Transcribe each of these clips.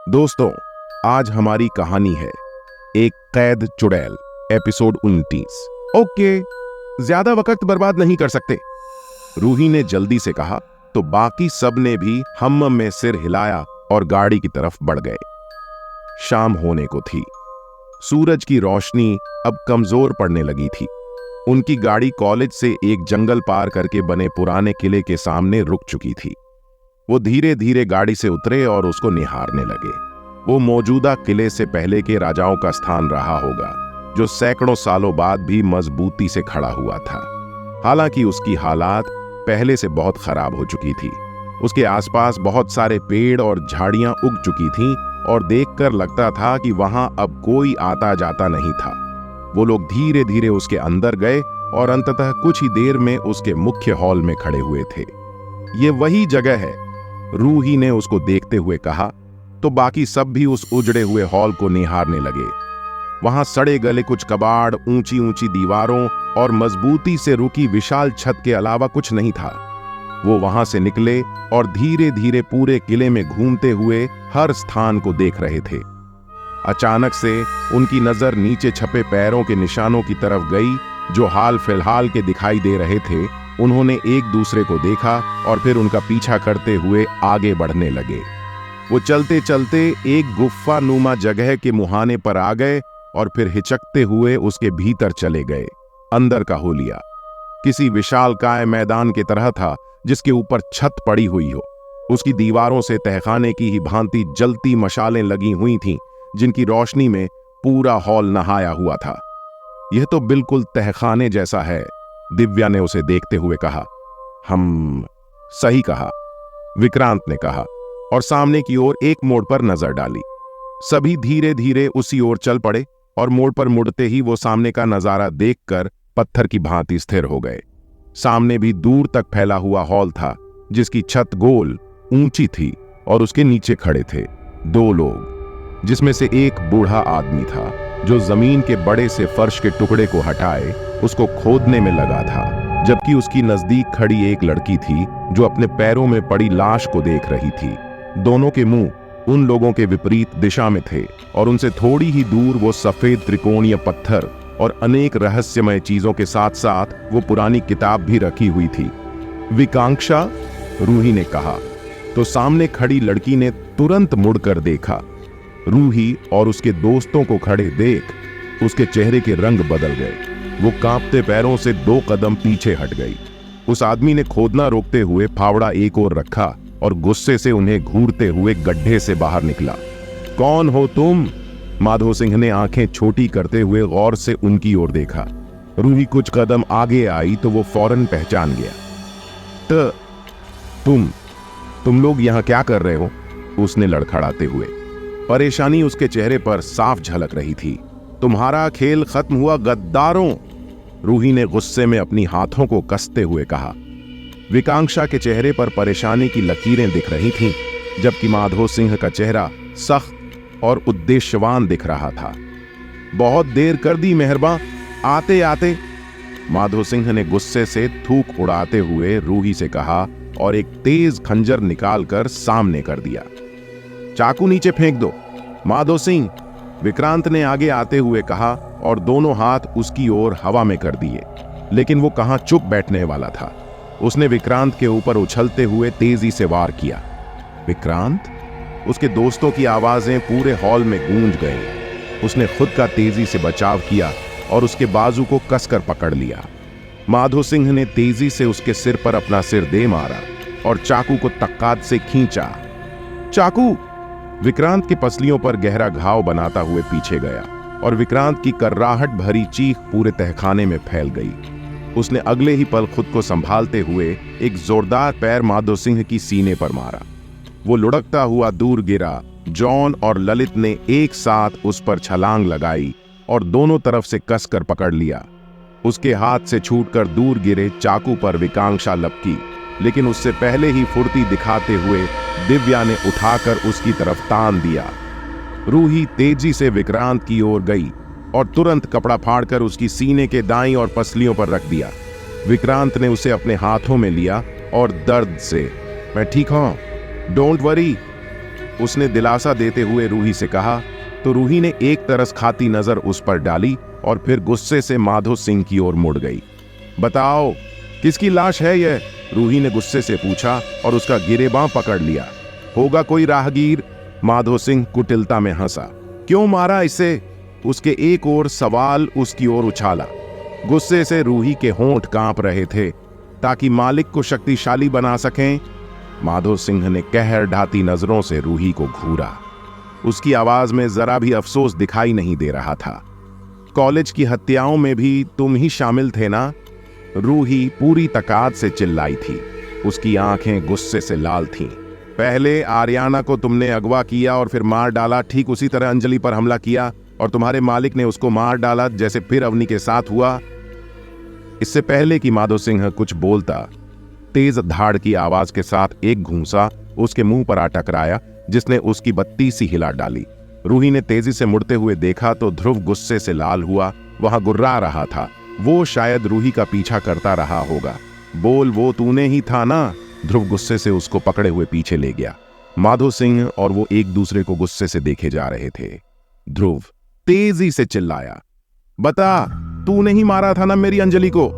दोस्तों, आज हमारी कहानी है एक कैद चुड़ैल, एपिसोड 29। ओके, ज्यादा वक्त बर्बाद नहीं कर सकते, रूही ने जल्दी से कहा। तो बाकी सब ने भी हम में सिर हिलाया और गाड़ी की तरफ बढ़ गए। शाम होने को थी। सूरज की रोशनी अब कमजोर पड़ने लगी थी। उनकी गाड़ी कॉलेज से एक जंगल पार करके बने पुराने किले के सामने रुक चुकी थी। वो धीरे धीरे गाड़ी से उतरे और उसको निहारने लगे। वो मौजूदा किले से पहले के राजाओं का स्थान रहा होगा, जो सैकड़ों सालों बाद भी मजबूती से खड़ा हुआ था। हालांकि उसकी हालात पहले से बहुत खराब हो चुकी थी। उसके आसपास बहुत सारे पेड़ और झाड़ियां उग चुकी थीं और देखकर लगता था कि वहां अब कोई आता जाता नहीं था। वो लोग धीरे धीरे उसके अंदर गए और अंततः कुछ ही देर में उसके मुख्य हॉल में खड़े हुए थे। ये वही जगह है, रूही ने उसको देखते हुए कहा। तो बाकी सब भी उस उजड़े हुए हॉल को निहारने लगे। वहां सड़े गले कुछ कबाड़, ऊंची ऊंची दीवारों और मजबूती से रुकी विशाल छत के अलावा कुछ नहीं था। वो वहां से निकले और धीरे धीरे पूरे किले में घूमते हुए हर स्थान को देख रहे थे। अचानक से उनकी नजर नीचे छपे पैरों के निशानों की तरफ गई, जो हाल फिलहाल के दिखाई दे रहे थे। उन्होंने एक दूसरे को देखा और फिर उनका पीछा करते हुए आगे बढ़ने लगे। वो चलते चलते एक गुफा नुमा जगह के मुहाने पर आ गए और फिर हिचकते हुए उसके भीतर चले गए। अंदर का होलिया किसी विशालकाय मैदान की तरह था, जिसके ऊपर छत पड़ी हुई हो। उसकी दीवारों से तहखाने की ही भांति जलती मशालें लगी हुई थीं, जिनकी रोशनी में पूरा हॉल नहाया हुआ था। यह तो बिल्कुल तहखाने जैसा है, दिव्या ने उसे देखते हुए कहा। हम सही कहा, विक्रांत ने कहा और सामने की ओर एक मोड़ पर नजर डाली। सभी धीरे धीरे उसी ओर चल पड़े और मोड़ पर मुड़ते ही वो सामने का नजारा देखकर पत्थर की भांति स्थिर हो गए। सामने भी दूर तक फैला हुआ हॉल था, जिसकी छत गोल ऊंची थी और उसके नीचे खड़े थे दो लोग, जिसमें से एक बूढ़ा आदमी था जो जमीन के बड़े से फर्श के टुकड़े को हटाए उसको खोदने में लगा था, जबकि उसकी नजदीक खड़ी एक लड़की थी जो अपने पैरों में पड़ी लाश को देख रही थी। दोनों के मुंह उन लोगों के विपरीत दिशा में थे और उनसे थोड़ी ही दूर वो सफेद त्रिकोणीय पत्थर और अनेक रहस्यमय चीजों के साथ साथ वो पुरानी किताब भी रखी हुई थी। विकांक्षा, रूही ने कहा। तो सामने खड़ी लड़की ने तुरंत मुड़कर देखा। रूही और उसके दोस्तों को खड़े देख उसके चेहरे के रंग बदल गए। वो कांपते पैरों से 2 कदम पीछे हट गई। उस आदमी ने खोदना रोकते हुए फावड़ा एक ओर रखा और गुस्से से उन्हें घूरते हुए गड्ढे से बाहर निकला। कौन हो तुम? माधो सिंह ने आंखें छोटी करते हुए गौर से उनकी ओर देखा। रूही कुछ कदम आगे आई तो वो फौरन पहचान गया। तुम लोग यहां क्या कर रहे हो? उसने लड़खड़ाते हुए। परेशानी उसके चेहरे पर साफ झलक रही थी। तुम्हारा खेल खत्म हुआ गद्दारों, रूही ने गुस्से में अपनी हाथों को कसते हुए कहा। विकांक्षा के चेहरे पर परेशानी की लकीरें दिख रही थीं, जबकि माधो सिंह का चेहरा सख्त और उद्देश्यवान दिख रहा था। बहुत देर कर दी मेहरबान, आते आते, माधो सिंह ने गुस्से से थूक उड़ाते हुए रूही से कहा और एक तेज खंजर निकालकर सामने कर दिया। चाकू नीचे फेंक दो, माधो सिंह, विक्रांत ने आगे आते हुए कहा और दोनों हाथ उसकी ओर हवा में कर दिए। लेकिन वो कहां चुप बैठने वाला था। उसने विक्रांत के ऊपर उछलते हुए तेजी से वार किया। विक्रांत, उसके दोस्तों की आवाजें पूरे हॉल में गूंज गईं। उसने खुद का तेजी से बचाव किया और उसके बाजू को कसकर पकड़ लिया। माधो सिंह ने तेजी से उसके सिर पर अपना सिर दे मारा और चाकू को तक्कात से खींचा। चाकू! विक्रांत की पसलियों पर गहरा घाव बनाता हुए पीछे गया और विक्रांत की कर्राहट भरी चीख पूरे तहखाने में फैल गई। उसने अगले ही पल खुद को संभालते हुए एक जोरदार पैर माधो सिंह की सीने पर मारा। वो लुढ़कता हुआ दूर गिरा। जॉन और ललित ने एक साथ उस पर छलांग लगाई और दोनों तरफ से कसकर पकड़ लिया। उसके हाथ से छूटकर दूर गिरे चाकू पर विकांक्षा लपकी, लेकिन उससे पहले ही फुर्ती दिखाते हुए दिव्या ने उठाकर उसकी तरफ तान दिया। रूही तेजी से विक्रांत की ओर गई और तुरंत कपड़ा फाड़कर उसकी सीने के दाईं और पसलियों पर रख दिया। विक्रांत ने उसे अपने हाथों में लिया और दर्द से, मैं ठीक हूं, डोंट वरी, उसने दिलासा देते हुए रूही से कहा। तो रूही ने एक तरस खाती नजर उस पर डाली और फिर गुस्से से माधो सिंह की ओर मुड़ गई। बताओ, किसकी लाश है यह? रूही ने गुस्से से पूछा और उसका गिरेबां पकड़ लिया। होगा कोई राहगीर, माधो सिंह कुटिलता में हंसा। क्यों मारा इसे? उसके एक और सवाल उसकी ओर उछाला। गुस्से से रूही के होंठ कांप रहे थे। ताकि मालिक को शक्तिशाली बना सकें। माधो सिंह ने कहर ढाती नजरों से रूही को घूरा। उसकी आवाज में जरा भी अफसोस दिखाई नहीं दे रहा था। कॉलेज की हत्याओं में भी तुम ही शामिल थे ना? रूही पूरी तकात से चिल्लाई थी। उसकी आंखें गुस्से से लाल थीं। पहले आर्याना को तुमने अगवा किया और फिर मार डाला, ठीक उसी तरह अंजलि पर हमला किया और तुम्हारे मालिक ने उसको मार डाला, जैसे फिर अवनी के साथ हुआ। इससे पहले कि माधो सिंह कुछ बोलता, तेज धाड़ की आवाज के साथ एक घूंसा उसके मुंह पर आ टकराया, जिसने उसकी बत्ती सी हिला डाली। रूही ने तेजी से मुड़ते हुए देखा तो ध्रुव गुस्से से लाल हुआ, वहां गुर्रा रहा था। वो शायद रूही का पीछा करता रहा होगा। बोल, वो तूने ही था ना? ध्रुव गुस्से से उसको पकड़े हुए पीछे ले गया। माधो सिंह और वो एक दूसरे को गुस्से से देखे जा रहे थे। ध्रुव तेजी से चिल्लाया, बता, तूने ही मारा था ना मेरी अंजलि को?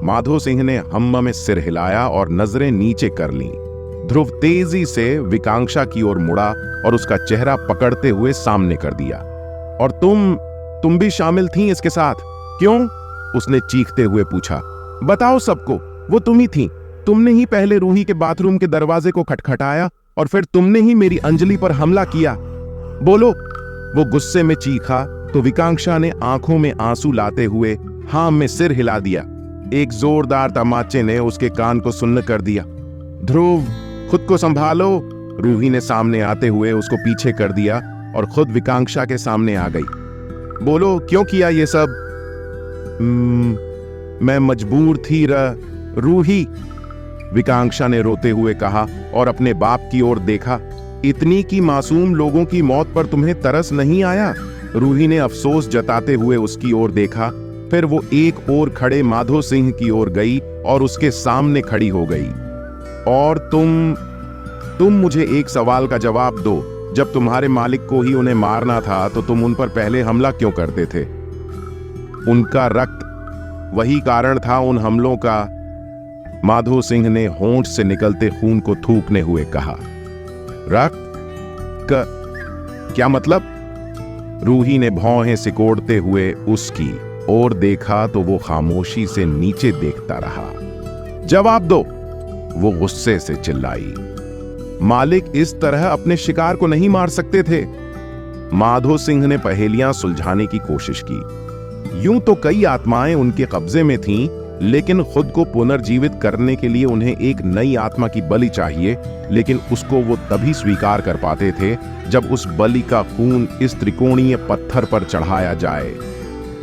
माधो सिंह ने हम्मा में सिर हिलाया और नजरें नीचे कर लीं। ध्रुव तेजी से विकांक्षा की ओर मुड़ा और उसका चेहरा पकड़ते हुए सामने कर दिया। और तुम भी शामिल थी इसके साथ? क्यों? उसने चीखते हुए पूछा। बताओ सबको, वो तुम ही थी। तुमने ही पहले रूही के बाथरूम के दरवाजे को खटखटाया और फिर तुमने ही मेरी अंजलि पर हमला किया। बोलो। वो गुस्से में चीखा तो विकांक्षा ने आंखों में आंसू लाते हुए हां में सिर हिला दिया। एक जोरदार तमाचे ने उसके कान को सुन्न कर दिया। ध्रुव, खुद को संभालो। रूही ने सामने आते हुए उसको पीछे कर दिया और खुद विकांक्षा के सामने आ गई। बोलो, क्यों किया ये सब? मैं मजबूर थी रूही, विकांक्षा ने रोते हुए कहा और अपने बाप की ओर देखा। इतनी की मासूम लोगों की मौत पर तुम्हें तरस नहीं आया? रूही ने अफसोस जताते हुए उसकी ओर देखा, फिर वो एक ओर खड़े माधो सिंह की ओर गई और उसके सामने खड़ी हो गई। और तुम मुझे एक सवाल का जवाब दो। जब तुम्हारे मालिक को ही उन्हें मारना था तो तुम उन पर पहले हमला क्यों करते थे? उनका रक्त वही कारण था उन हमलों का, माधो सिंह ने होंठ से निकलते खून को थूकने हुए कहा। रक्त क्या मतलब? रूही ने भौहें सिकोड़ते हुए उसकी ओर देखा तो वो खामोशी से नीचे देखता रहा। जवाब दो, वो गुस्से से चिल्लाई। मालिक इस तरह अपने शिकार को नहीं मार सकते थे। माधो सिंह ने पहेलियां सुलझाने की कोशिश की। यूं तो कई आत्माएं उनके कब्जे में थीं, लेकिन खुद को पुनर्जीवित करने के लिए उन्हें एक नई आत्मा की बलि चाहिए, लेकिन उसको वो तभी स्वीकार कर पाते थे जब उस बलि का खून इस त्रिकोणीय पत्थर पर चढ़ाया जाए।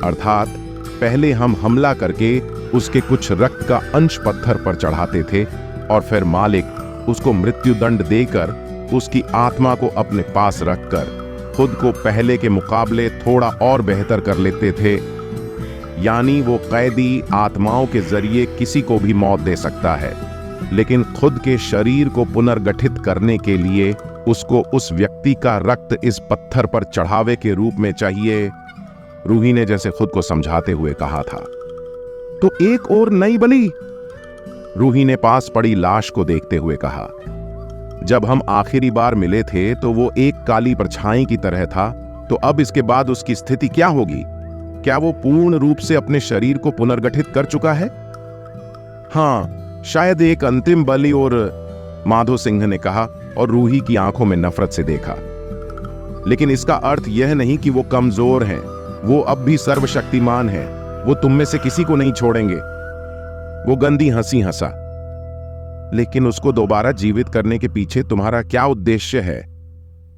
अर्थात पहले हम हमला करके उसके कुछ रक्त का अंश पत्थर पर चढ़ाते थे और फिर मालिक उसको मृत्युदंड देकर उसकी आत्मा को अपने पास रखकर खुद को पहले के मुकाबले थोड़ा और बेहतर कर लेते थे। यानी वो कैदी आत्माओं के जरिए किसी को भी मौत दे सकता है, लेकिन खुद के शरीर को पुनर्गठित करने के लिए उसको उस व्यक्ति का रक्त इस पत्थर पर चढ़ावे के रूप में चाहिए। रूही ने जैसे खुद को समझाते हुए कहा था। तो एक और नई बलि? रूही ने पास पड़ी लाश को देखते हुए कहा। जब हम आखिरी बार मिले थे तो वो एक काली परछाई की तरह था, तो अब इसके बाद उसकी स्थिति क्या होगी? क्या वो पूर्ण रूप से अपने शरीर को पुनर्गठित कर चुका है? हां, शायद एक अंतिम बलि। और माधो सिंह ने कहा और रूही की आंखों में नफरत से देखा। लेकिन इसका अर्थ यह नहीं कि वो कमजोर हैं। वो अब भी सर्वशक्तिमान हैं। वो तुम में से किसी को नहीं छोड़ेंगे। वो गंदी हंसी हंसा। लेकिन उसको दोबारा जीवित करने के पीछे तुम्हारा क्या उद्देश्य है?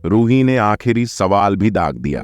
रूही ने आखिरी सवाल भी दाग दिया।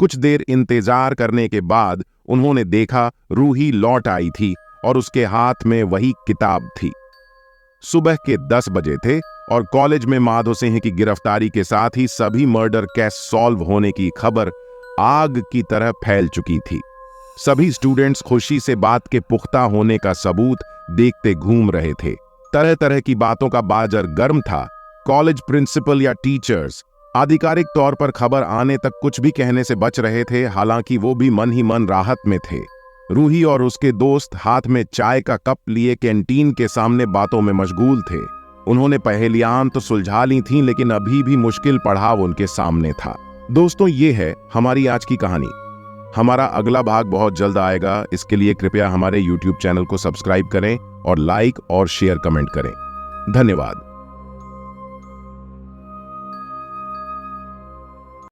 कुछ देर इंतजार करने के बाद उन्होंने देखा रूही लौट आई थी और उसके हाथ में वही किताब थी। सुबह के 10 बजे थे और कॉलेज में माधो सिंह की गिरफ्तारी के साथ ही सभी मर्डर केस सॉल्व होने की खबर आग की तरह फैल चुकी थी। सभी स्टूडेंट्स खुशी से बात के पुख्ता होने का सबूत देखते घूम रहे थे। तरह तरह की बातों का बाजार गर्म था। कॉलेज प्रिंसिपल या टीचर्स आधिकारिक तौर पर खबर आने तक कुछ भी कहने से बच रहे थे, हालांकि वो भी मन ही मन राहत में थे। रूही और उसके दोस्त हाथ में चाय का कप लिए कैंटीन के सामने बातों में मशगूल थे। उन्होंने पहेलियां तो सुलझा ली थीं, लेकिन अभी भी मुश्किल पड़ाव उनके सामने था। दोस्तों, ये है हमारी आज की कहानी। हमारा अगला भाग बहुत जल्द आएगा। इसके लिए कृपया हमारे YouTube चैनल को सब्सक्राइब करें और लाइक और शेयर कमेंट करें। धन्यवाद।